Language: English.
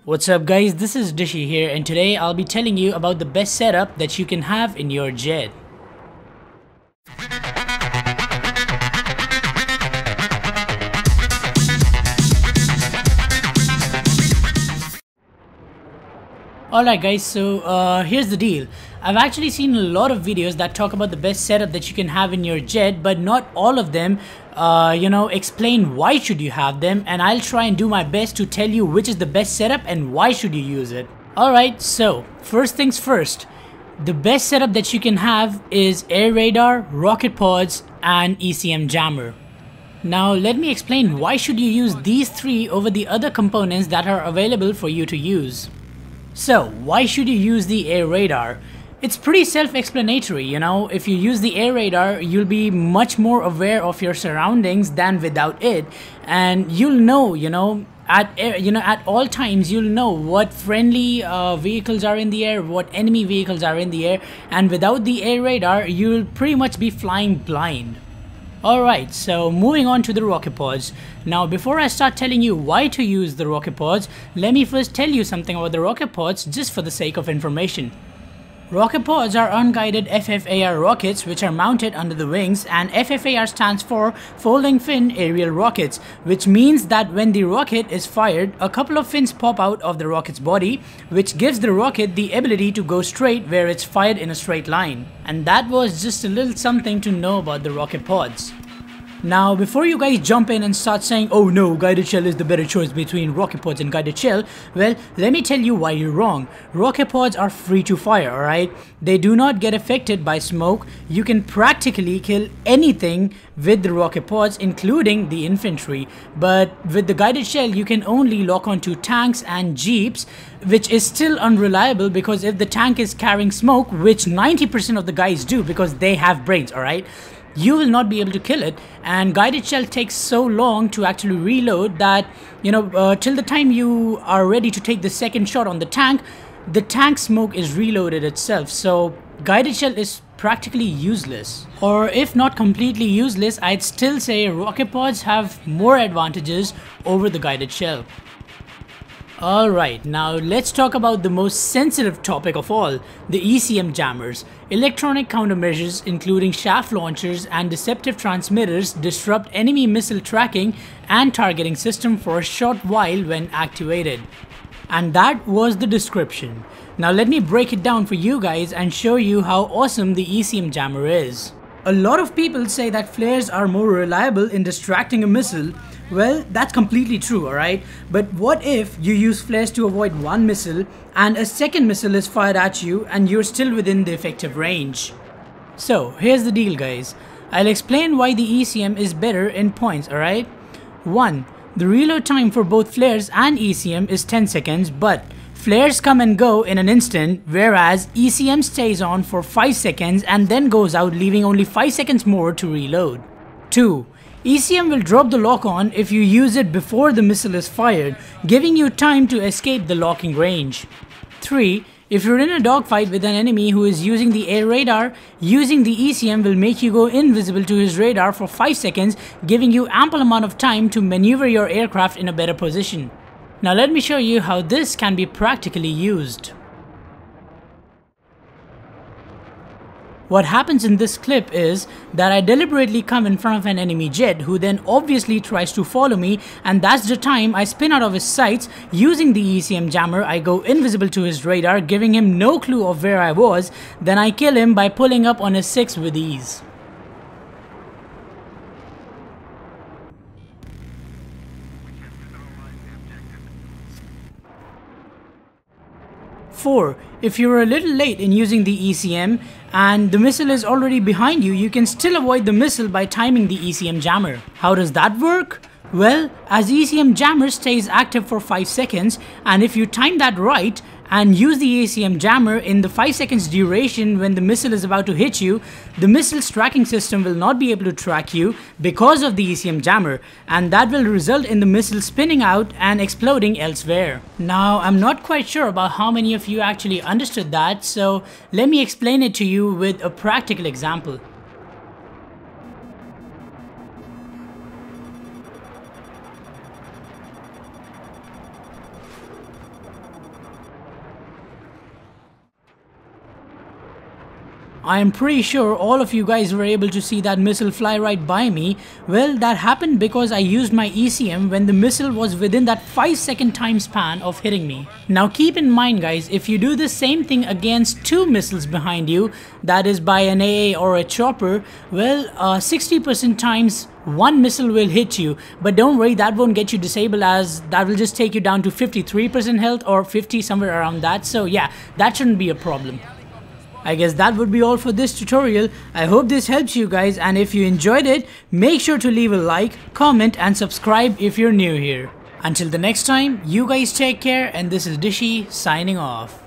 What's up guys, this is Dishy here and today I'll be telling you about the best setup that you can have in your jet. Alright guys, so here's the deal. I've actually seen a lot of videos that talk about the best setup that you can have in your jet, but not all of them explain why should you have them, and I'll try and do my best to tell you which is the best setup and why should you use it. Alright, so first things first. The best setup that you can have is air radar, rocket pods and ECM jammer. Now let me explain why should you use these three over the other components that are available for you to use. So, why should you use the air radar? It's pretty self-explanatory, if you use the air radar, you'll be much more aware of your surroundings than without it, and you'll know, at all times you'll know what friendly vehicles are in the air, what enemy vehicles are in the air, and without the air radar, you'll pretty much be flying blind. Alright, so moving on to the rocket pods. Now before I start telling you why to use the rocket pods, let me first tell you something about the rocket pods just for the sake of information. Rocket pods are unguided FFAR rockets which are mounted under the wings, and FFAR stands for folding fin aerial rockets, which means that when the rocket is fired, a couple of fins pop out of the rocket's body, which gives the rocket the ability to go straight where it's fired in a straight line. And that was just a little something to know about the rocket pods. Now before you guys jump in and start saying, oh no, guided shell is the better choice between rocket pods and guided shell, well, let me tell you why you're wrong. Rocket pods are free to fire, alright? They do not get affected by smoke. You can practically kill anything with the rocket pods, including the infantry. But with the guided shell, you can only lock onto tanks and jeeps, which is still unreliable because if the tank is carrying smoke, which 90% of the guys do because they have brains, alright? You will not be able to kill it, and guided shell takes so long to actually reload that till the time you are ready to take the second shot on the tank smoke is reloaded itself, so guided shell is practically useless. Or if not completely useless, I'd still say rocket pods have more advantages over the guided shell. Alright, now let's talk about the most sensitive topic of all, the ECM jammers. Electronic countermeasures including shaft launchers and deceptive transmitters disrupt enemy missile tracking and targeting system for a short while when activated. And that was the description. Now let me break it down for you guys and show you how awesome the ECM jammer is. A lot of people say that flares are more reliable in distracting a missile. Well, that's completely true, alright? But what if you use flares to avoid one missile and a second missile is fired at you and you're still within the effective range? So, here's the deal guys. I'll explain why the ECM is better in points, alright? 1. The reload time for both flares and ECM is 10 seconds, but flares come and go in an instant, whereas ECM stays on for 5 seconds and then goes out, leaving only 5 seconds more to reload. 2. ECM will drop the lock on if you use it before the missile is fired, giving you time to escape the locking range. 3. If you're in a dogfight with an enemy who is using the air radar, using the ECM will make you go invisible to his radar for 5 seconds, giving you ample amount of time to maneuver your aircraft in a better position. Now let me show you how this can be practically used. What happens in this clip is that I deliberately come in front of an enemy jet who then obviously tries to follow me, and that's the time I spin out of his sights. Using the ECM jammer, I go invisible to his radar, giving him no clue of where I was. Then I kill him by pulling up on his 6 with ease. Four, if you're a little late in using the ECM and the missile is already behind you, you can still avoid the missile by timing the ECM jammer. How does that work? Well, as ECM jammer stays active for 5 seconds, and if you time that right and use the ECM jammer in the 5 seconds duration when the missile is about to hit you, the missile's tracking system will not be able to track you because of the ECM jammer, and that will result in the missile spinning out and exploding elsewhere. Now, I'm not quite sure about how many of you actually understood that, so let me explain it to you with a practical example. I am pretty sure all of you guys were able to see that missile fly right by me. Well, that happened because I used my ECM when the missile was within that 5-second time span of hitting me. Now keep in mind guys, if you do the same thing against 2 missiles behind you, that is by an AA or a chopper, well 60% times 1 missile will hit you, but don't worry, that won't get you disabled, as that will just take you down to 53% health or 50, somewhere around that. So yeah, that shouldn't be a problem. I guess that would be all for this tutorial. I hope this helps you guys, and if you enjoyed it, make sure to leave a like, comment and subscribe if you're new here. Until the next time, you guys take care, and this is Dishy signing off.